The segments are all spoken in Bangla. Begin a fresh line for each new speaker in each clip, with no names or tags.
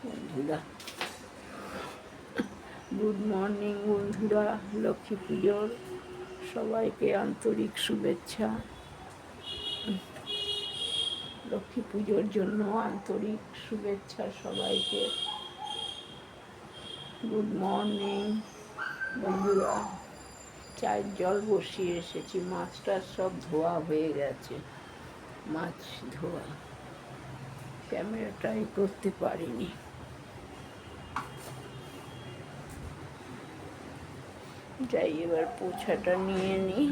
বন্ধুরা, গুড মর্নিং বন্ধুরা। লক্ষ্মী পুজোর সবাইকে আন্তরিক শুভেচ্ছা। লক্ষ্মী পুজোর জন্য আন্তরিক শুভেচ্ছা সবাইকে। গুড মর্নিং বন্ধুরা। চায়ের জল বসিয়ে এসেছি, মাছটা সব ধোয়া হয়ে গেছে, মাছ ধোয়া, ক্যামেরাটাই করতে পারিনি। যাই, এবার পোছাটা নিয়ে নিই।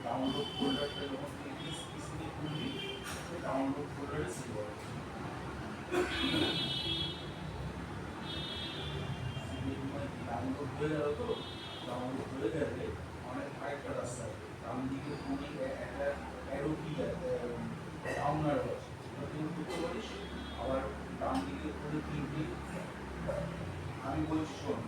ডাউনলোড ফোল্ডারটা যখন পিসিতে খুলবি ডাউনলোড ফোল্ডারে সেভ হবে ডাউনলোড হয়ে গেল তো ডাউনলোড হয়ে গেলে অনেক আরেকটা রাস্তা আছে ডান দিকে খুবই একটা অ্যারো কি ডাউনার আছে ওটা তুই করতে পারিস আবার ডান দিকে খুলে তিনটি আমি বলছি শোন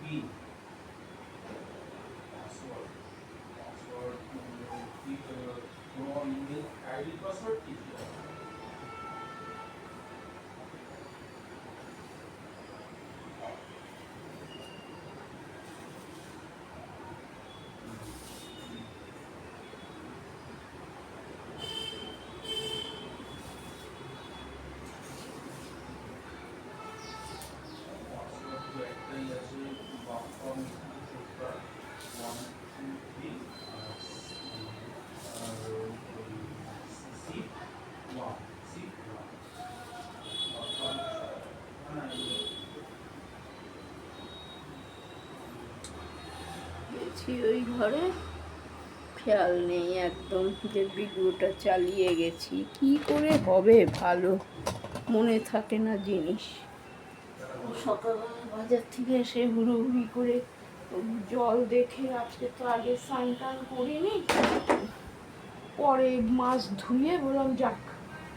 পিন পাসওয়ার্ড কোনো ইমেল আইডি পাসওয়ার্ড কি একটাই আছে বাফন সত্তর 1 2 3 আর সিট 1
গেছি ওই ঘরে, খেয়াল নেই একদম যে ভিডিওটা চালিয়ে গেছি। কি করে হবে ভালো, মনে থাকে না জিনিস। সকালবেলা বাজার থেকে এসে হুড়োহুড়ি করে জল দেখে, আজকে তো আগে স্নান টান করিনি, পরে মাছ ধুয়ে বললাম যাক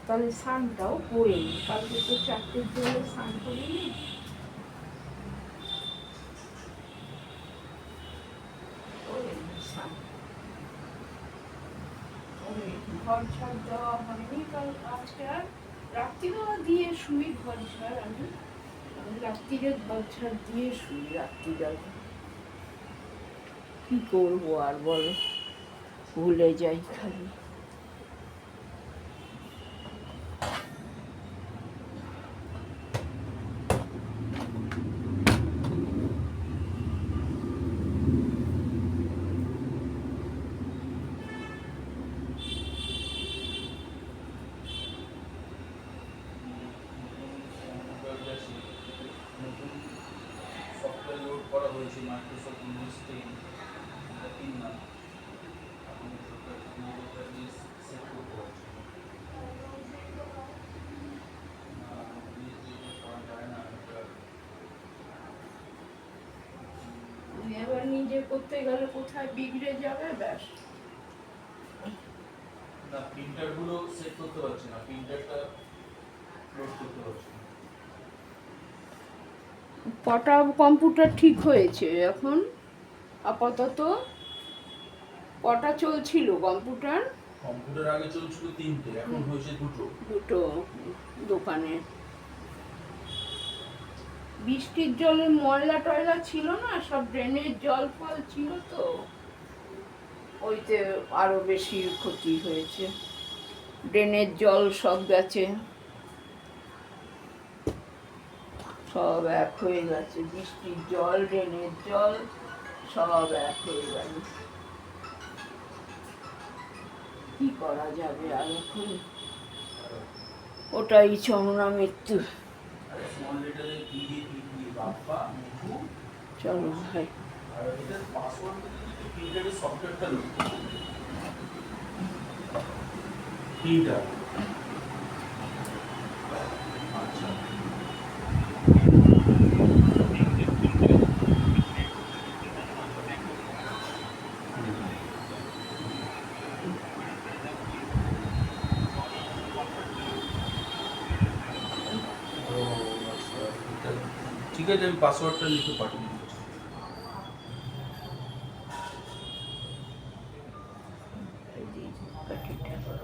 তাহলে স্নানটাও করে নি, কালকে তো 4টের জন্য স্নান করিনি। ঘর ঝাড় দেওয়া হয়নি, কারণ আজকে আর রাত্রিবেলা দিয়ে শুই ঘর ঝাড়। আমি রাত্রিরে ঘর ঝাড় দিয়ে শুই রাত্রিবেলা। কি করবো আর বলো, ভুলে যাই খালি।
সফটওয়্যার লোড করা হয়েছে মাইক্রোসফট উইন্ডোজ 10 এটা কিনলাম এখন সফটওয়্যার দিয়ে সেট করতে হচ্ছে
এবার নিজে করতে গেলে কোথায় বিগড়ে যাবে, ব্যাস।
না প্রিন্টারগুলো সেট করতে পারছি না, প্রিন্টারটা লোড করতে পারছি না।
কটা কম্পিউটার ঠিক হয়েছে এখন আপাতত? কটা চলছিল কম্পিউটার?
কম্পিউটার আগে চলছিল 3টে, এখন হয়েছে 2টো।
দুটো দোকানে। বৃষ্টির জলে ময়লা টয়লা ছিল না, সব ড্রেনের জল ফল ছিল, তো ওইতে আরো বেশি ক্ষতি হয়েছে। ড্রেনের জল সব গেছে, সব এক হয়ে গেছে, বৃষ্টির জল ড্রেনের জল সব এক হয়ে গেল। কি করা যাবে আর এখন, ওটাই চরমা মৃত্যু। চলো ভাই,
ঠিক আছে, আমি পাসওয়ার্ডটা লিখে পাঠিয়ে দিচ্ছি।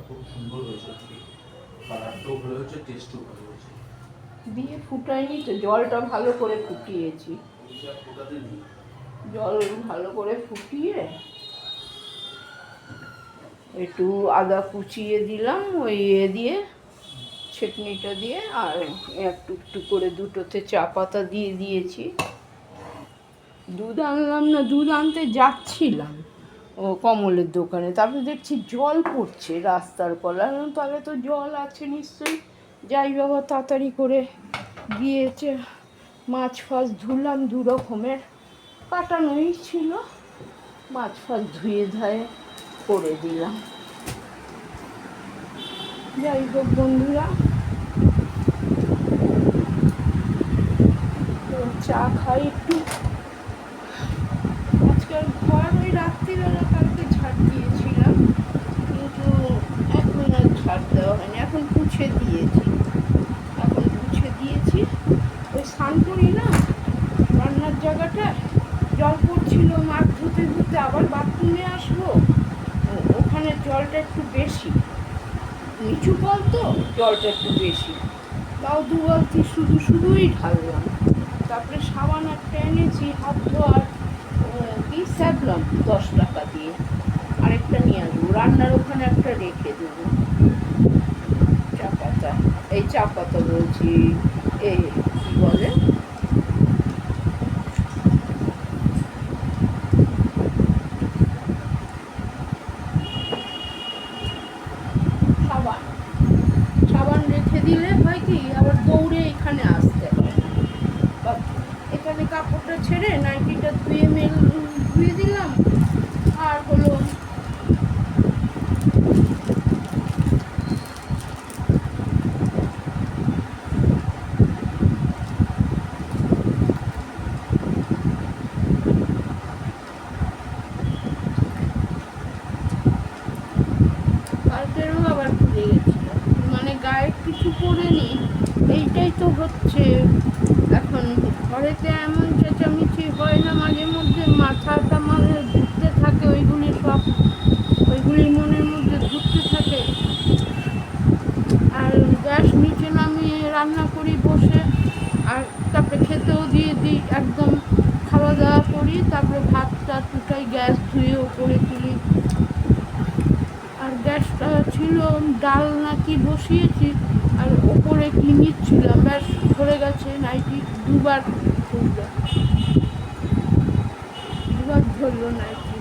খুব সুন্দর হয়েছে, কালারটাও ভালো হয়েছে, টেস্টও ভালো হয়েছে।
দিয়ে ফুটাইনি তো, জলটা ভালো করে ফুটিয়েছি, জল ভালো করে ফুটিয়ে একটু আদা কুচিয়ে দিলাম ওই দিয়ে, ছেঁকনিটা দিয়ে, আর একটু একটু করে দুটোতে চা পাতা দিয়ে দিয়েছি। দুধ আনলাম না, দুধ আনতে যাচ্ছিলাম ও কমলের দোকানে, তারপরে দেখছি জল পড়ছে রাস্তার কলার, তাহলে তো জল আছে নিশ্চয়ই, যাই বাবা তাড়াতাড়ি করে গিয়েছে, মাছ ফাছ ধুলাম, দু রকমের কাটানোই ছিল, মাছ ফাছ ধুয়ে ধায়ে করে দিলাম। যাই হোক বন্ধুরা, চা খাই একটু। আজকাল ঘর ওই রাত্রিবেলা কালকে ঝাড় দিয়েছিলাম, কিন্তু এখন আর ঝাড় দেওয়া হয়নি, এখন পুছে দিয়েছি, ওই স্নান করি না রান্নার জায়গাটা, জল পড়ছিল, মাছ ধুতে ধুতে আবার বাথরুমে আসবো, ওখানে জলটা একটু বেশি, নিচু কল তো জলটা একটু বেশি, তাও 2 বালতি শুধুই ঢাললাম। তারপরে সাবান একটা এনেছি হাত ধোয়ার, কি স্যাবলম 10 টাকা দিয়ে, আরেকটা নিয়ে আসবো, রান্নার ওখানে একটা রেখে দেবো। চা পাতা, এই চা পাতা বলছি, এই কি বলে, সাবান, সাবান রেখে দিলে হয় কি আবার দৌড়ে এখানে আসতে হয়, এখানে কাপড়টা ছেড়ে নাইটিটা ধুয়ে দিলাম, আর হলো কালকেরও আবার ভুলে গেছিলাম, মানে গায়ে কিছু পরেনি, এইটাই তো হচ্ছে এখন। ঘরেতে এমন চেঁচামেচি হয় না মাঝে মধ্যে, মাথাটা মানে ঘুরতে থাকে, ওইগুলি মনের মধ্যে ঘুরতে থাকে। আর গ্যাস নিচে নামিয়ে রান্না করি বসে, আর তারপরে খেতেও দিয়ে দিই, একদম খাওয়া দাওয়া করি, তারপরে ভাতটা উঠাই, গ্যাস ধুয়ে ওপরে তুলি। আর গ্যাসটা ছিল ডাল নাকি বসিয়েছি, আর ওপরে কি নিচ্ছিলাম, ব্যাস ধরে গেছে, নাইটি দুবার ধরলো নাইটি।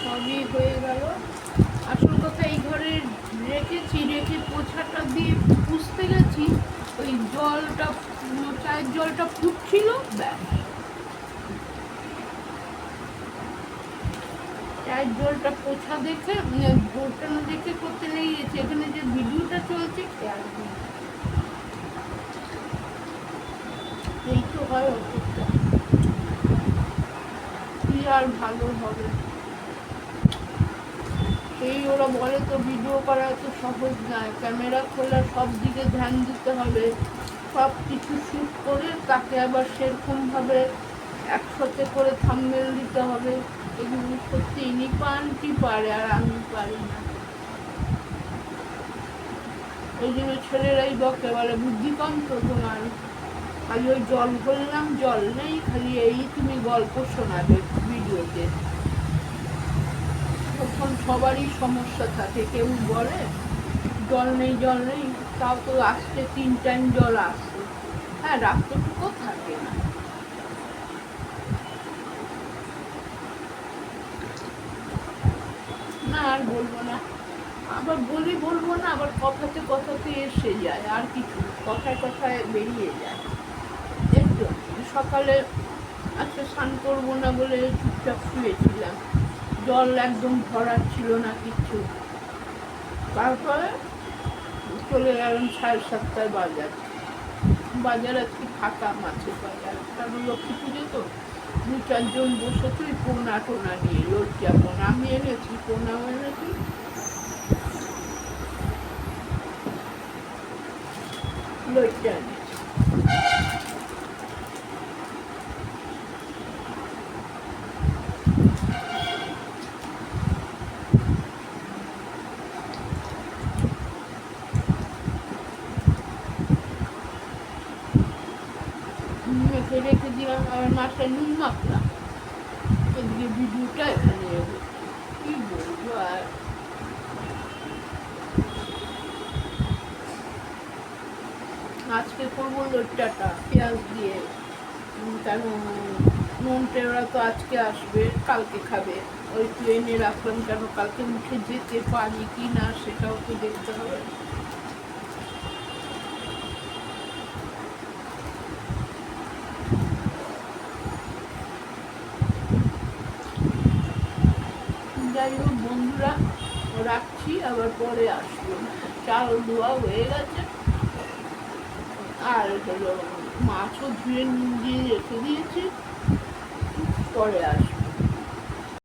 সবই হয়ে গেল। আসল কথা, এই ঘরে রেখে পোছাটা দিয়ে পুষতে গেছি, ওই জলটা, চায়ের জলটা ফুটছিল, ব্যাস চায়ের জলটা পোছা দেখে, গোটানো দেখে করতে লেগে গেছে, এখানে যে ভিডিওটা চলছে খেয়াল নেই। এই তো হয় অসুখটা, কি আর ভালো হবে। এই ওরা বলে তো ভিডিও করা এত সহজ নয়, ক্যামেরা খোলা, সব দিকে ধ্যান দিতে হবে, সব কিছু শ্যুট করে তাকে আবার সেরকমভাবে একসাথে করে থাম্বনেল দিতে হবে। এগুলো সত্যি নিপানটি পারে আর আমি পারি না। ওই জন্য ছেলেরাই বকে, বলে বুদ্ধি কম তো তোমার, খালি ওই জল বললাম জল নেই, খালি এই তুমি গল্প শোনাবে ভিডিওতে। তখন সবারই সমস্যা থাকে, কেউ বলে জল নেই জল নেই, তাও তো আসতে 3 টাইম জল আসছে, হ্যাঁ রাত্রটুকু থাকে না। না আর বলবো না, আবার বলবো না, আবার কথাতে কথাতে এসে যায়, আর কিছু কথায় কথায় বেরিয়ে যায়। একটু সকালে আজকে স্নান করবো না বলে চুপচাপ শুয়েছিলাম, জল একদম ভরার ছিল না কিচ্ছু। তারপরে চলে গেলাম 7:30 বাজার। বাজার আজকে ফাঁকা, মাছের বাজার, কারণ লক্ষ্মী পুজো তো 2-4 জন বসেছে ওই পোনা টোনা নিয়ে, লজ্জা পোনা আমি এনেছি, পোনাও এনেছি, লজ্জা এনেছি। মেখে রেখে দিলাম, আবার মাছটা নুন মাখলাম, এদিকে ভিডিওটা এখানে এলো, কি বলবো আর। আজকে করবো লজ্জাটা পেঁয়াজ দিয়ে, কারণ মন্টে ওরা তো আজকে আসবে, কালকে খাবে, ওই প্লেনে রাখলাম কেন কালকে মুখে যেতে পারি কি না সেটাও তো দেখতে হবে। যাই হোক বন্ধুরা, রাখছি, আবার পরে আসবো। চাল ধোয়া হয়ে গেছে, আর হলো মাছও ধুয়ে নুন দিয়ে রেখে দিয়েছি, পরে আসবো।